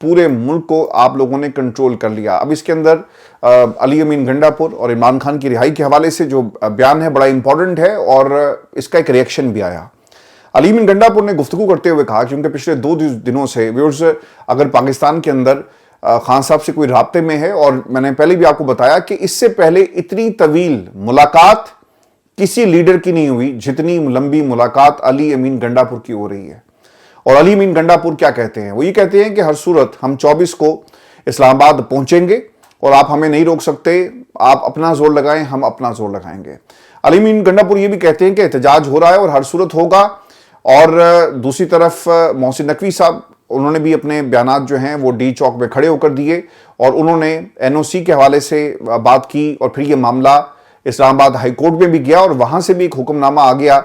پورے ملک کو آپ لوگوں نے کنٹرول کر لیا. اب اس کے اندر علی امین گنڈاپور اور عمران خان کی رہائی کے حوالے سے جو بیان ہے بڑا امپورٹنٹ ہے اور اس کا ایک ریئیکشن بھی آیا. علی امین گنڈاپور نے گفتگو کرتے ہوئے کہا کیونکہ پچھلے 2 دنوں سے ویورز اگر پاکستان کے اندر خان صاحب سے کوئی رابطے میں ہے، اور میں نے پہلے بھی آپ کو بتایا کہ اس سے پہلے اتنی طویل ملاقات کسی لیڈر کی نہیں ہوئی جتنی لمبی ملاقات علی امین گنڈاپور کی ہو رہی ہے. اور علی امین گنڈاپور کیا کہتے ہیں؟ وہ یہ کہتے ہیں کہ ہر صورت ہم 24 کو اسلام آباد پہنچیں گے اور آپ ہمیں نہیں روک سکتے، آپ اپنا زور لگائیں، ہم اپنا زور لگائیں گے. علی امین گنڈاپور یہ بھی کہتے ہیں کہ احتجاج ہو رہا ہے اور ہر صورت ہوگا. اور دوسری طرف محسن نقوی صاحب، انہوں نے بھی اپنے بیانات جو ہیں وہ ڈی چوک میں کھڑے ہو کر دیے اور انہوں نے NOC کے حوالے سے بات کی، اور پھر یہ معاملہ اسلام آباد ہائی کورٹ میں بھی گیا اور وہاں سے بھی ایک حکم نامہ آ گیا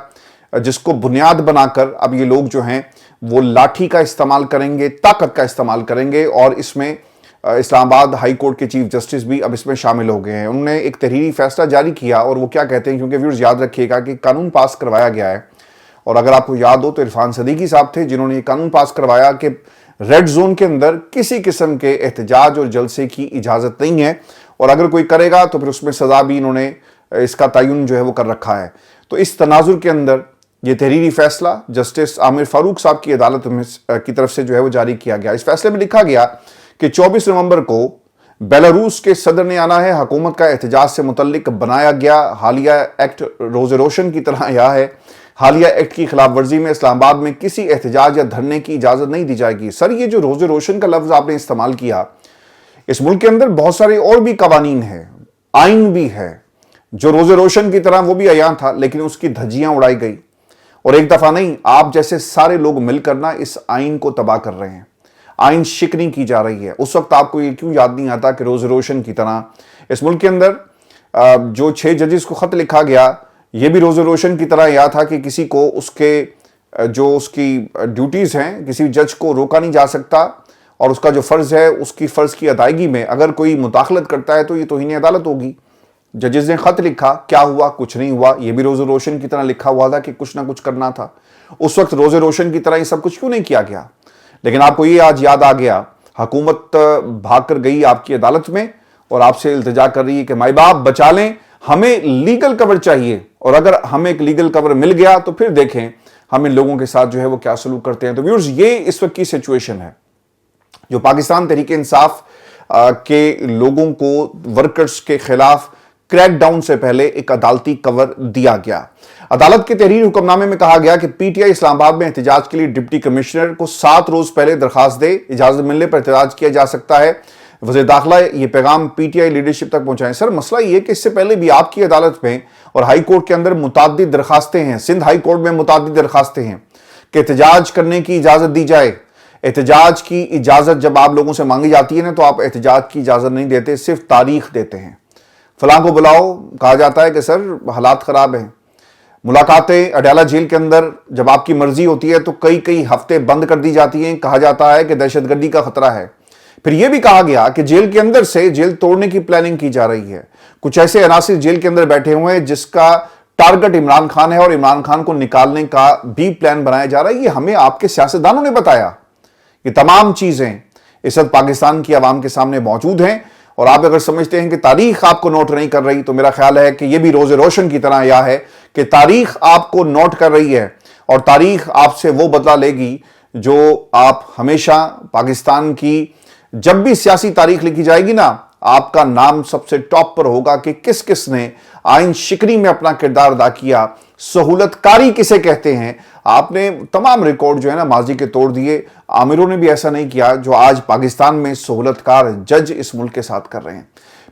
جس کو بنیاد بنا کر اب یہ لوگ جو ہیں وہ لاٹھی کا استعمال کریں گے، طاقت کا استعمال کریں گے. اور اس میں اسلام آباد ہائی کورٹ کے چیف جسٹس بھی اب اس میں شامل ہو گئے ہیں. انہوں نے ایک تحریری فیصلہ جاری کیا اور وہ کیا کہتے ہیں، کیونکہ ویورز یاد رکھیے گا کہ قانون پاس کروایا گیا ہے، اور اگر آپ کو یاد ہو تو عرفان صدیقی صاحب تھے جنہوں نے یہ قانون پاس کروایا کہ ریڈ زون کے اندر کسی قسم کے احتجاج اور جلسے کی اجازت نہیں ہے، اور اگر کوئی کرے گا تو پھر اس میں سزا بھی انہوں نے اس کا تعین جو ہے وہ کر رکھا ہے. تو اس تناظر کے اندر یہ تحریری فیصلہ جسٹس عامر فاروق صاحب کی عدالت کی طرف سے جو ہے وہ جاری کیا گیا. اس فیصلے میں لکھا گیا کہ 24 نومبر کو بیلاروس کے صدر نے آنا ہے. حکومت کا احتجاج سے متعلق بنایا گیا حالیہ ایکٹ روز روشن کی طرح یہ ہے. حالیہ ایکٹ کی خلاف ورزی میں اسلام آباد میں کسی احتجاج یا دھرنے کی اجازت نہیں دی جائے گی. سر، یہ جو روز روشن کا لفظ آپ نے استعمال کیا، اس ملک کے اندر بہت سارے اور بھی قوانین ہیں، آئین بھی ہے جو روز روشن کی طرح وہ بھی عیاں تھا، لیکن اس کی دھجیاں اڑائی گئی. اور ایک دفعہ نہیں، آپ جیسے سارے لوگ مل کر اس آئین کو تباہ کر رہے ہیں. آئین شکنی کی جا رہی ہے. اس وقت آپ کو یہ کیوں یاد نہیں آتا کہ روز روشن کی طرح اس ملک کے اندر جو 6 ججز کو خط لکھا گیا، یہ بھی روز روشن کی طرح یہ تھا کہ کسی کو اس کی ڈیوٹیز ہیں کسی جج کو روکا نہیں جا سکتا، اور اس کا جو فرض ہے اس کی فرض کی ادائیگی میں اگر کوئی مداخلت کرتا ہے تو یہ توہین عدالت ہوگی. ججز نے خط لکھا، کیا ہوا؟ کچھ نہیں ہوا. یہ بھی روز روشن کی طرح لکھا ہوا تھا کہ کچھ نہ کچھ کرنا تھا. اس وقت روز روشن کی طرح یہ سب کچھ کیوں نہیں کیا گیا؟ لیکن آپ کو یہ آج یاد آ گیا. حکومت بھاگ کر گئی آپ کی عدالت میں اور آپ سے التجا کر رہی ہے کہ مائی باپ بچا لیں، ہمیں لیگل کور چاہیے. اور اگر ہمیں ایک لیگل کور مل گیا تو پھر دیکھیں ہم ان لوگوں کے ساتھ جو ہے وہ کیا سلوک کرتے ہیں. تو ویورز، یہ اس وقت کی سچویشن ہے جو پاکستان تحریک انصاف کے لوگوں کو ورکرز کے خلاف کریک ڈاؤن سے پہلے ایک عدالتی کور دیا گیا. عدالت کے تحریر حکم نامے میں کہا گیا کہ PTI اسلام آباد میں احتجاج کے لیے ڈپٹی کمشنر کو 7 روز پہلے درخواست دے، اجازت ملنے پر احتجاج کیا جا سکتا ہے. وزیر داخلہ یہ پیغام PTI لیڈرشپ تک پہنچائیں. سر، مسئلہ یہ کہ اس سے پہلے بھی آپ کی عدالت میں اور ہائی کورٹ کے اندر متعدد درخواستیں ہیں، سندھ ہائی کورٹ میں متعدد درخواستیں ہیں کہ احتجاج کرنے کی اجازت دی جائے. احتجاج کی اجازت جب آپ لوگوں سے مانگی جاتی ہے نا تو آپ احتجاج کی اجازت نہیں دیتے، صرف تاریخ دیتے ہیں. فلاں کو بلاؤ، کہا جاتا ہے کہ سر حالات خراب ہیں. ملاقاتیں اڈیالہ جیل کے اندر جب آپ کی مرضی ہوتی ہے تو کئی ہفتے بند کر دی جاتی ہیں، کہا جاتا ہے کہ دہشت گردی کا خطرہ ہے. پھر یہ بھی کہا گیا کہ جیل کے اندر سے جیل توڑنے کی پلاننگ کی جا رہی ہے. کچھ ایسے عناصر جیل کے اندر بیٹھے ہوئے ہیں جس کا ٹارگٹ عمران خان ہے اور عمران خان کو نکالنے کا بھی پلان بنایا جا رہا ہے. یہ ہمیں آپ کے سیاستدانوں نے بتایا. یہ تمام چیزیں اس وقت پاکستان کی عوام کے سامنے موجود ہیں، اور آپ اگر سمجھتے ہیں کہ تاریخ آپ کو نوٹ نہیں کر رہی تو میرا خیال ہے کہ یہ بھی روز روشن کی طرح یہ ہے کہ تاریخ آپ کو نوٹ کر رہی ہے، اور تاریخ آپ سے وہ بدلہ لے گی جو آپ ہمیشہ پاکستان کی جب بھی سیاسی تاریخ لکھی جائے گی نا، آپ کا نام سب سے ٹاپ پر ہوگا کہ کس کس نے آئین شکنی میں اپنا کردار ادا کیا، سہولت کاری کسے کہتے ہیں. آپ نے تمام ریکارڈ جو ہے نا ماضی کے توڑ دیے. عامروں نے بھی ایسا نہیں کیا جو آج پاکستان میں سہولت کار جج اس ملک کے ساتھ کر رہے ہیں.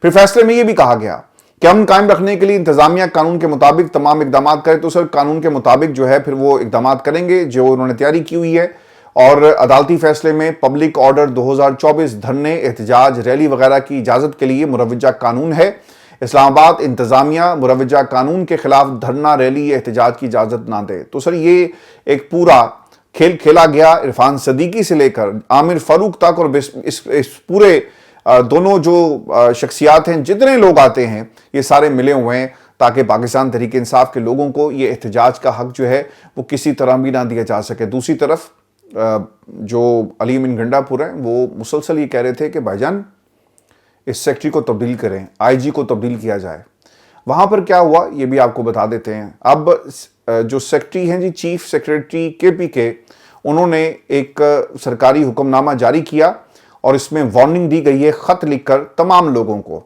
پھر فیصلے میں یہ بھی کہا گیا کہ امن قائم رکھنے کے لیے انتظامیہ قانون کے مطابق تمام اقدامات کرے. تو سر، قانون کے مطابق جو ہے پھر وہ اقدامات کریں گے جو انہوں نے تیاری کی ہوئی ہے. اور عدالتی فیصلے میں پبلک آرڈر 2024 دھرنے، احتجاج، ریلی وغیرہ کی اجازت کے لیے مروجہ قانون ہے. اسلام آباد انتظامیہ مروجہ قانون کے خلاف دھرنا، ریلی یا احتجاج کی اجازت نہ دے. تو سر، یہ ایک پورا کھیل کھیلا گیا عرفان صدیقی سے لے کر عامر فاروق تک، اور اس پورے دونوں جو شخصیات ہیں، جتنے لوگ آتے ہیں یہ سارے ملے ہوئے ہیں تاکہ پاکستان تحریک انصاف کے لوگوں کو یہ احتجاج کا حق جو ہے وہ کسی طرح بھی نہ دیا جا سکے. دوسری طرف جو علی امین گنڈاپور ہیں وہ مسلسل یہ کہہ رہے تھے کہ بھائی جان اس سیکٹری کو تبدیل کریں، آئی جی کو تبدیل کیا جائے۔ وہاں پر کیا ہوا یہ بھی آپ کو بتا دیتے ہیں۔ اب جو سیکٹری ہیں جی چیف سیکریٹری کے پی کے، انہوں نے ایک سرکاری حکم نامہ جاری کیا اور اس میں وارننگ دی گئی ہے خط لکھ کر تمام لوگوں کو۔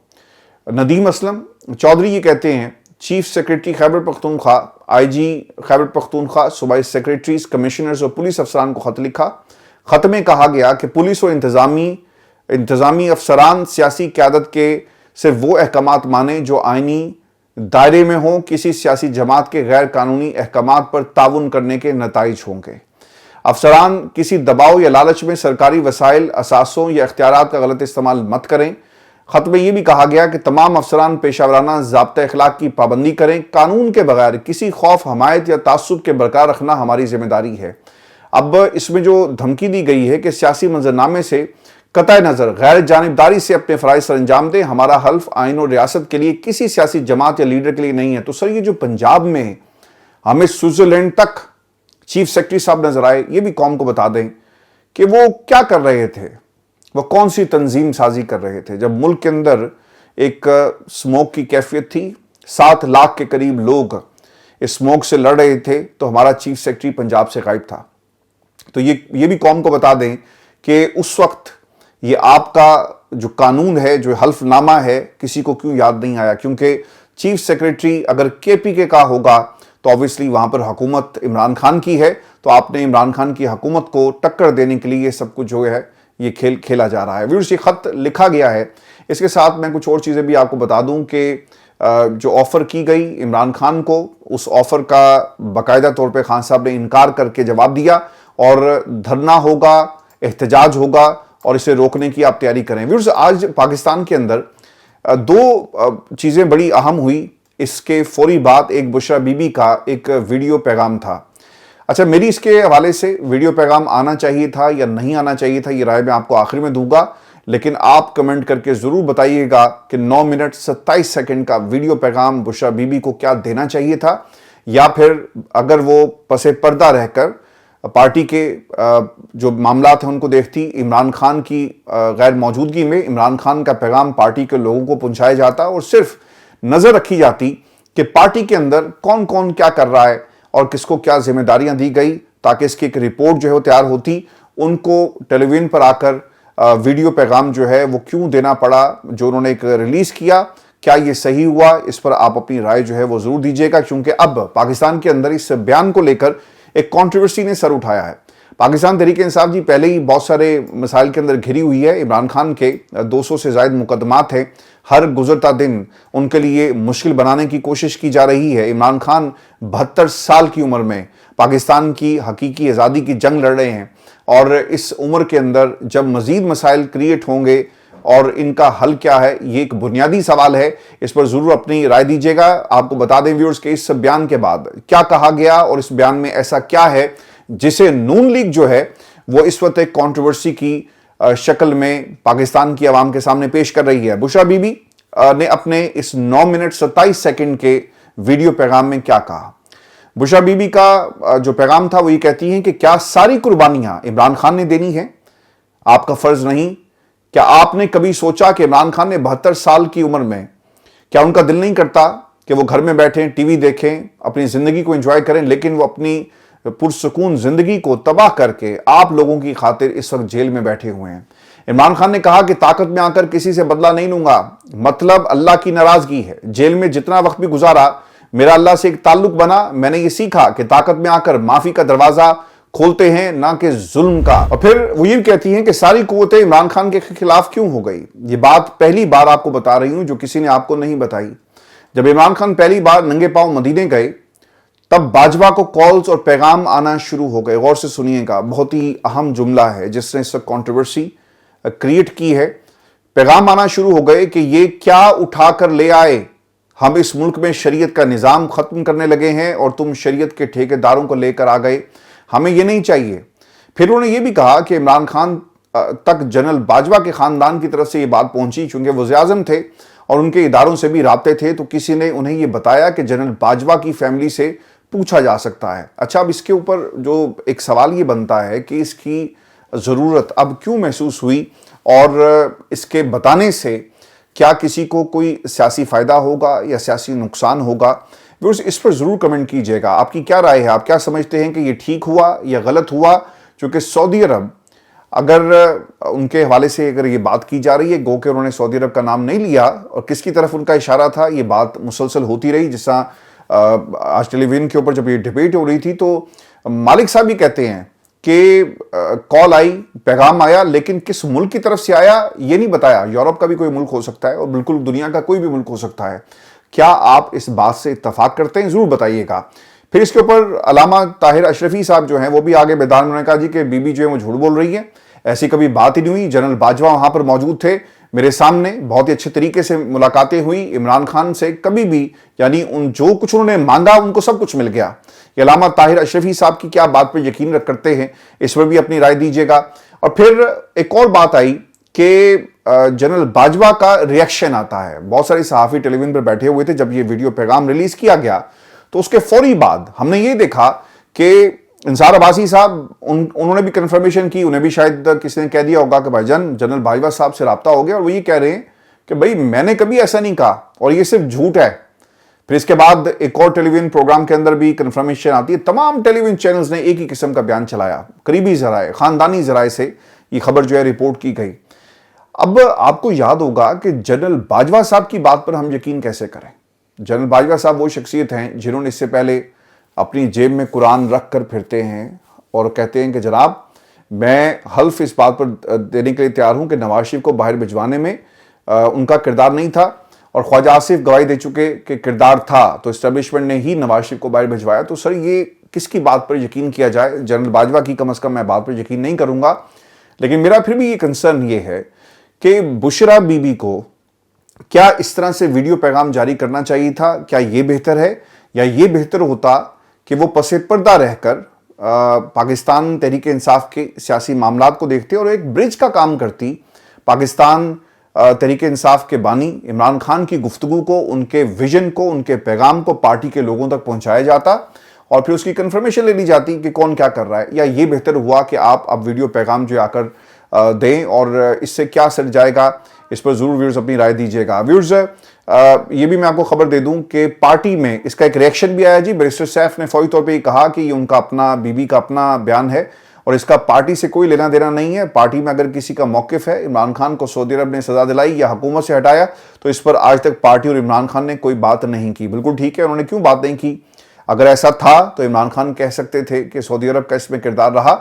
ندیم اسلم چودھری یہ کہتے ہیں چیف سیکریٹری خیبر پختونخوا، آئی جی خیبر پختونخوا، صوبائی سیکریٹریز، کمشنرز اور پولیس افسران کو خط لکھا۔ خط میں کہا گیا کہ پولیس اور انتظامی افسران سیاسی قیادت کے صرف وہ احکامات مانیں جو آئینی دائرے میں ہوں، کسی سیاسی جماعت کے غیر قانونی احکامات پر تعاون کرنے کے نتائج ہوں گے۔ افسران کسی دباؤ یا لالچ میں سرکاری وسائل، اثاثوں یا اختیارات کا غلط استعمال مت کریں۔ خط میں یہ بھی کہا گیا کہ تمام افسران پیشہ ورانہ ضابطۂ اخلاق کی پابندی کریں۔ قانون کے بغیر کسی خوف، حمایت یا تعصب کے برقرار رکھنا ہماری ذمہ داری ہے۔ اب اس میں جو دھمکی دی گئی ہے کہ سیاسی منظرنامے سے قطع نظر غیر جانبداری سے اپنے فرائض سر انجام دیں، ہمارا حلف آئین اور ریاست کے لیے کسی سیاسی جماعت یا لیڈر کے لیے نہیں ہے۔ تو سر یہ جو پنجاب میں ہمیں سوئٹزرلینڈ تک چیف سیکرٹری صاحب نظر آئے، یہ بھی قوم کو بتا دیں کہ وہ کیا کر رہے تھے، وہ کون سی تنظیم سازی کر رہے تھے جب ملک کے اندر ایک سموک کی کیفیت تھی، 7 لاکھ کے قریب لوگ اس سموک سے لڑ رہے تھے تو ہمارا چیف سیکرٹری پنجاب سے غائب تھا۔ تو یہ بھی قوم کو بتا دیں کہ اس وقت یہ آپ کا جو قانون ہے، جو حلف نامہ ہے، کسی کو کیوں یاد نہیں آیا؟ کیونکہ چیف سیکریٹری اگر کے پی کے کا ہوگا تو obviously وہاں پر حکومت عمران خان کی ہے، تو آپ نے عمران خان کی حکومت کو ٹکر دینے کے لیے یہ سب کچھ جو ہے یہ کھیل کھیلا جا رہا ہے۔ ویورز یہ خط لکھا گیا ہے۔ اس کے ساتھ میں کچھ اور چیزیں بھی آپ کو بتا دوں کہ جو آفر کی گئی عمران خان کو، اس آفر کا باقاعدہ طور پہ خان صاحب نے انکار کر کے جواب دیا اور دھرنا ہوگا، احتجاج ہوگا اور اسے روکنے کی آپ تیاری کریں۔ ویورز آج پاکستان کے اندر 2 چیزیں بڑی اہم ہوئی۔ اس کے فوری بعد ایک بشرا بی بی کا ایک ویڈیو پیغام تھا۔ اچھا، میری اس کے حوالے سے ویڈیو پیغام آنا چاہیے تھا یا نہیں آنا چاہیے تھا، یہ رائے میں آپ کو آخر میں دوں گا، لیکن آپ کمنٹ کر کے ضرور بتائیے گا کہ 9 منٹ 27 سیکنڈ کا ویڈیو پیغام بشرا بی بی کو کیا دینا چاہیے تھا، یا پھر اگر وہ پس پردہ رہ کر پارٹی کے جو معاملات ہیں ان کو دیکھتی، عمران خان کی غیر موجودگی میں عمران خان کا پیغام پارٹی کے لوگوں کو پہنچایا جاتا اور صرف نظر رکھی جاتی کہ پارٹی کے اندر کون کون کیا کر رہا ہے اور کس کو کیا ذمہ داریاں دی گئی، تاکہ اس کی ایک رپورٹ جو ہے وہ تیار ہوتی۔ ان کو ٹیلی ویژن پر آ کر ویڈیو پیغام جو ہے وہ کیوں دینا پڑا، جو انہوں نے ایک ریلیز کیا، کیا یہ صحیح ہوا؟ اس پر آپ اپنی رائے جو ہے وہ ضرور دیجیے گا، کیونکہ اب پاکستان کے اندر اس بیان کو لے کر ایک کنٹروورسی نے سر اٹھایا ہے۔ پاکستان تحریک انصاف جی پہلے ہی بہت سارے مسائل کے اندر گھری ہوئی ہے۔ عمران خان کے 200 سے زائد مقدمات ہیں، ہر گزرتا دن ان کے لیے مشکل بنانے کی کوشش کی جا رہی ہے۔ عمران خان 72 سال کی عمر میں پاکستان کی حقیقی آزادی کی جنگ لڑ رہے ہیں، اور اس عمر کے اندر جب مزید مسائل کریٹ ہوں گے اور ان کا حل کیا ہے، یہ ایک بنیادی سوال ہے۔ اس پر ضرور اپنی رائے دیجیے گا۔ آپ کو بتا دیں ویورز کہ اس بیان کے بعد کیا کہا گیا اور اس بیان میں ایسا کیا ہے جسے نون لیگ جو ہے وہ اس وقت ایک کنٹروورسی کی شکل میں پاکستان کی عوام کے سامنے پیش کر رہی ہے۔ بشرا بی بی نے اپنے اس 9 منٹ 27 سیکنڈ کے ویڈیو پیغام میں کیا کہا؟ بشرا بی بی کا جو پیغام تھا وہ یہ کہتی ہیں کہ کیا ساری قربانیاں عمران خان نے دینی ہیں؟ آپ کا فرض نہیں؟ کیا آپ نے کبھی سوچا کہ عمران خان نے 72 سال کی عمر میں کیا ان کا دل نہیں کرتا کہ وہ گھر میں بیٹھیں، ٹی وی دیکھیں، اپنی زندگی کو انجوائے کریں، لیکن وہ اپنی پرسکون زندگی کو تباہ کر کے آپ لوگوں کی خاطر اس وقت جیل میں بیٹھے ہوئے ہیں۔ عمران خان نے کہا کہ طاقت میں آ کر کسی سے بدلہ نہیں لوں گا، مطلب اللہ کی ناراضگی ہے۔ جیل میں جتنا وقت بھی گزارا میرا اللہ سے ایک تعلق بنا، میں نے یہ سیکھا کہ طاقت میں آ کر معافی کا دروازہ کھولتے ہیں نہ کہ ظلم کا۔ اور پھر وہ یہ کہتی ہیں کہ ساری قوتیں عمران خان کے خلاف کیوں ہو گئی؟ یہ بات پہلی بار آپ کو بتا رہی ہوں جو کسی نے آپ کو نہیں بتائی۔ جب عمران خان پہلی بار ننگے پاؤں مدینے گئے تب باجوہ کو کالز اور پیغام آنا شروع ہو گئے۔ غور سے سنیے گا، بہت ہی اہم جملہ ہے جس نے اس وقت کنٹروورسی کریٹ کی ہے۔ پیغام آنا شروع ہو گئے کہ یہ کیا اٹھا کر لے آئے، ہم اس ملک میں شریعت کا نظام ختم کرنے لگے ہیں اور تم شریعت کے ٹھیکیداروں کو لے کر آ گئے، ہمیں یہ نہیں چاہیے۔ پھر انہوں نے یہ بھی کہا کہ عمران خان تک جنرل باجوہ کے خاندان کی طرف سے یہ بات پہنچی، چونکہ وزیر اعظم تھے اور ان کے اداروں سے بھی رابطے تھے، تو کسی نے انہیں یہ بتایا کہ جنرل باجوہ کی فیملی سے پوچھا جا سکتا ہے. اچھا اب اس کے اوپر جو ایک سوال یہ بنتا ہے کہ اس کی ضرورت اب کیوں محسوس ہوئی اور اس کے بتانے سے کیا کسی کو کوئی سیاسی فائدہ ہوگا یا سیاسی نقصان ہوگا. ویورز اس پر ضرور کمنٹ کیجئے گا. آپ کی کیا رائے ہے؟ آپ کیا سمجھتے ہیں کہ یہ ٹھیک ہوا یا غلط ہوا؟ چونکہ سعودی عرب اگر ان کے حوالے سے اگر یہ بات کی جا رہی ہے، گو کہ انہوں نے سعودی عرب کا نام نہیں لیا اور کس کی طرف ان کا اشارہ تھا، یہ بات مسلسل ہوتی رہی. جس طرح آج ٹیلی ویژن کے اوپر جب یہ ڈیبیٹ ہو رہی تھی تو مالک صاحب بھی کہتے ہیں کہ کال آئی، پیغام آیا، لیکن کس ملک کی طرف سے آیا یہ نہیں بتایا. یورپ کا بھی کوئی ملک ہو سکتا ہے اور بالکل دنیا کا کوئی بھی ملک ہو سکتا ہے. کیا آپ اس بات سے اتفاق کرتے ہیں؟ ضرور بتائیے گا. پھر اس کے اوپر علامہ طاہر اشرفی صاحب جو ہیں وہ بھی آگے میدان میں نے کہا جی کہ بی بی جو ہے وہ جھوٹ بول رہی ہے، ایسی کبھی بات ہی نہیں ہوئی. جنرل باجوہ وہاں پر موجود تھے میرے سامنے، بہت ہی اچھے طریقے سے ملاقاتیں ہوئی. عمران خان سے کبھی بھی یعنی جو کچھ انہوں نے مانگا ان کو سب کچھ مل گیا. یہ علامہ طاہر اشرفی صاحب کی کیا بات پر یقین کرتے ہیں، اس پر بھی اپنی رائے دیجیے گا. اور پھر ایک اور بات آئی کہ جنرل باجوہ کا ریئیکشن آتا ہے. بہت سارے صحافی ٹیلی ویژن پر بیٹھے ہوئے تھے جب یہ ویڈیو پیغام ریلیز کیا گیا تو اس کے فوری بعد ہم نے یہ دیکھا کہ انصار عباسی صاحب انہوں نے بھی کنفرمیشن کی. انہیں بھی شاید کسی نے کہہ دیا ہوگا کہ بھائی جان جنرل باجوہ صاحب سے رابطہ ہو گیا اور وہ یہ کہہ رہے ہیں کہ بھائی میں نے کبھی ایسا نہیں کہا اور یہ صرف جھوٹ ہے. پھر اس کے بعد ایک اور ٹیلی ویژن پروگرام کے اندر بھی کنفرمیشن آتی ہے. تمام ٹیلی ویژن چینلز نے ایک ہی قسم کا بیان چلایا، قریبی ذرائع، خاندانی ذرائع سے یہ خبر جو ہے رپورٹ کی گئی. اب آپ کو یاد ہوگا کہ جنرل باجوہ صاحب کی بات پر ہم یقین کیسے کریں؟ جنرل باجوہ صاحب وہ شخصیت ہیں جنہوں نے اس سے پہلے اپنی جیب میں قرآن رکھ کر پھرتے ہیں اور کہتے ہیں کہ جناب میں حلف اس بات پر دینے کے لیے تیار ہوں کہ نواز شریف کو باہر بھجوانے میں ان کا کردار نہیں تھا، اور خواجہ آصف گواہی دے چکے کہ کردار تھا تو اسٹیبلشمنٹ نے ہی نواز شریف کو باہر بھجوایا. تو سر یہ کس کی بات پر یقین کیا جائے؟ جنرل باجوہ کی کم از کم میں بات پر یقین نہیں کروں گا. لیکن میرا پھر بھی یہ کنسرن یہ ہے کہ بشرا بی بی کو کیا اس طرح سے ویڈیو پیغام جاری کرنا چاہیے تھا؟ کیا یہ بہتر ہے یا یہ بہتر ہوتا کہ وہ پس پردہ رہ کر پاکستان تحریک انصاف کے سیاسی معاملات کو دیکھتے اور ایک برج کا کام کرتی؟ پاکستان تحریک انصاف کے بانی عمران خان کی گفتگو کو، ان کے ویژن کو، ان کے پیغام کو پارٹی کے لوگوں تک پہنچایا جاتا اور پھر اس کی کنفرمیشن لے لی جاتی کہ کون کیا کر رہا ہے. یا یہ بہتر ہوا کہ آپ اب ویڈیو پیغام جو آ کر دیں اور اس سے کیا سر جائے گا؟ اس پر ضرور ویورز اپنی رائے دیجیے گا. ویورز یہ بھی میں آپ کو خبر دے دوں کہ پارٹی میں اس کا ایک ریئیکشن بھی آیا جی. بیرسٹر سیف نے فوری طور پہ یہ کہا کہ یہ ان کا اپنا بی بی کا اپنا بیان ہے اور اس کا پارٹی سے کوئی لینا دینا نہیں ہے. پارٹی میں اگر کسی کا موقف ہے، عمران خان کو سعودی عرب نے سزا دلائی یا حکومت سے ہٹایا، تو اس پر آج تک پارٹی اور عمران خان نے کوئی بات نہیں کی. بالکل ٹھیک ہے، انہوں نے کیوں بات نہیں کی؟ اگر ایسا تھا تو عمران خان کہہ سکتے تھے کہ سعودی عرب کا اس میں کردار رہا.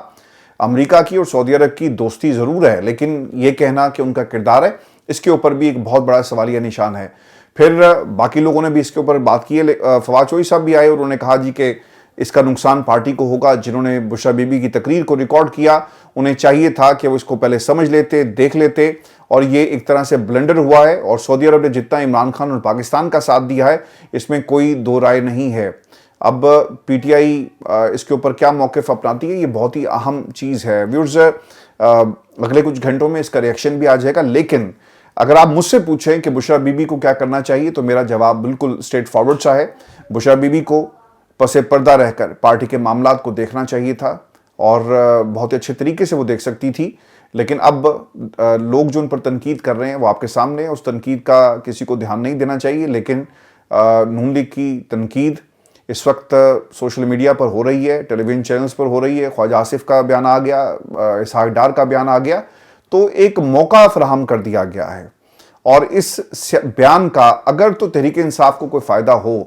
امریکہ کی اور سعودی عرب کی دوستی ضرور ہے، لیکن یہ کہنا کہ ان کا کردار ہے، اس کے اوپر بھی ایک بہت بڑا سوالیہ نشان ہے. پھر باقی لوگوں نے بھی اس کے اوپر بات کی ہے. فواد چوہدری صاحب بھی آئے اور انہوں نے کہا جی کہ اس کا نقصان پارٹی کو ہوگا. جنہوں نے بشرا بی بی کی تقریر کو ریکارڈ کیا انہیں چاہیے تھا کہ وہ اس کو پہلے سمجھ لیتے، دیکھ لیتے، اور یہ ایک طرح سے بلنڈر ہوا ہے. اور سعودی عرب نے جتنا عمران خان اور پاکستان کا ساتھ دیا ہے اس میں کوئی دو رائے نہیں ہے. اب پی ٹی آئی اس کے اوپر کیا موقف اپناتی ہے یہ بہت ہی اہم چیز ہے. ویورز اگلے کچھ گھنٹوں میں اس کا ریئیکشن بھی آ جائے گا. لیکن اگر آپ مجھ سے پوچھیں کہ بشرا بی بی کو کیا کرنا چاہیے تو میرا جواب بالکل اسٹریٹ فارورڈ سا ہے. بشرا بی بی کو پس پردہ رہ کر پارٹی کے معاملات کو دیکھنا چاہیے تھا اور بہت اچھے طریقے سے وہ دیکھ سکتی تھی. لیکن اب لوگ جو ان پر تنقید کر رہے ہیں وہ آپ کے سامنے ہے. اس تنقید کا کسی کو دھیان نہیں دینا چاہیے. لیکن نون لیگ کی تنقید اس وقت سوشل میڈیا پر ہو رہی ہے، ٹیلی ویژن چینلز پر ہو رہی ہے. خواجہ آصف کا بیان آ گیا، اسحاق ڈار کا بیان آ گیا، تو ایک موقع فراہم کر دیا گیا ہے. اور اس بیان کا اگر تو تحریک انصاف کو کوئی فائدہ ہو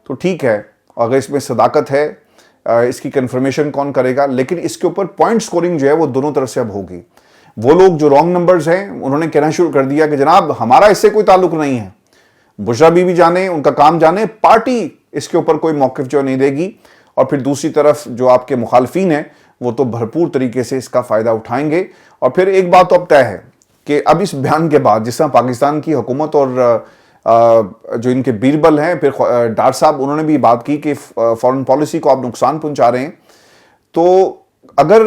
تو ٹھیک ہے، اگر اس میں صداقت ہے اس کی کنفرمیشن کون کرے گا. لیکن اس کے اوپر پوائنٹ سکورنگ جو ہے وہ دونوں طرف سے اب ہوگی. وہ لوگ جو رانگ نمبرز ہیں انہوں نے کہنا شروع کر دیا کہ جناب ہمارا اس سے کوئی تعلق نہیں ہے. بشرا بی بی جانے، ان کا کام جانے، پارٹی اس کے اوپر کوئی موقف جو نہیں دے گی. اور پھر دوسری طرف جو آپ کے مخالفین ہیں وہ تو بھرپور طریقے سے اس کا فائدہ اٹھائیں گے. اور پھر ایک بات تو اب طے ہے کہ اب اس بیان کے بعد جس طرح پاکستان کی حکومت اور جو ان کے بیربل ہیں، پھر ڈار صاحب انہوں نے بھی بات کی کہ فارن پالیسی کو آپ نقصان پہنچا رہے ہیں. تو اگر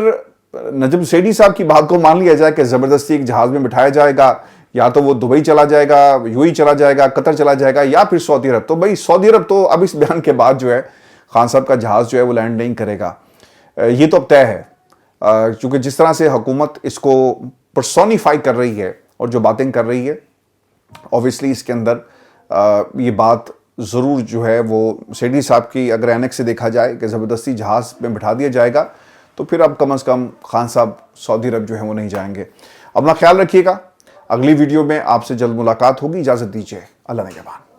نجم سیٹھی صاحب کی بات کو مان لیا جائے کہ زبردستی ایک جہاز میں بٹھایا جائے گا، یا تو وہ دبئی چلا جائے گا، یو ای چلا جائے گا، قطر چلا جائے گا، یا پھر سعودی عرب، تو بھائی سعودی عرب تو اب اس بیان کے بعد جو ہے خان صاحب کا جہاز جو ہے وہ لینڈ نہیں کرے گا، یہ تو اب طے ہے، چونکہ جس طرح سے حکومت اس کو پرسونیفائی کر رہی ہے اور جو باتیں کر رہی ہے، اوبیسلی اس کے اندر یہ بات ضرور جو ہے وہ سیٹھی صاحب کی اگر اینک سے دیکھا جائے کہ زبردستی جہاز میں بٹھا دیا جائے گا تو پھر اب کم از کم خان صاحب سعودی عرب جو ہے وہ نہیں جائیں گے۔ اپنا خیال رکھیے گا، اگلی ویڈیو میں آپ سے جلد ملاقات ہوگی، اجازت دیجیے، اللہ نگہبان۔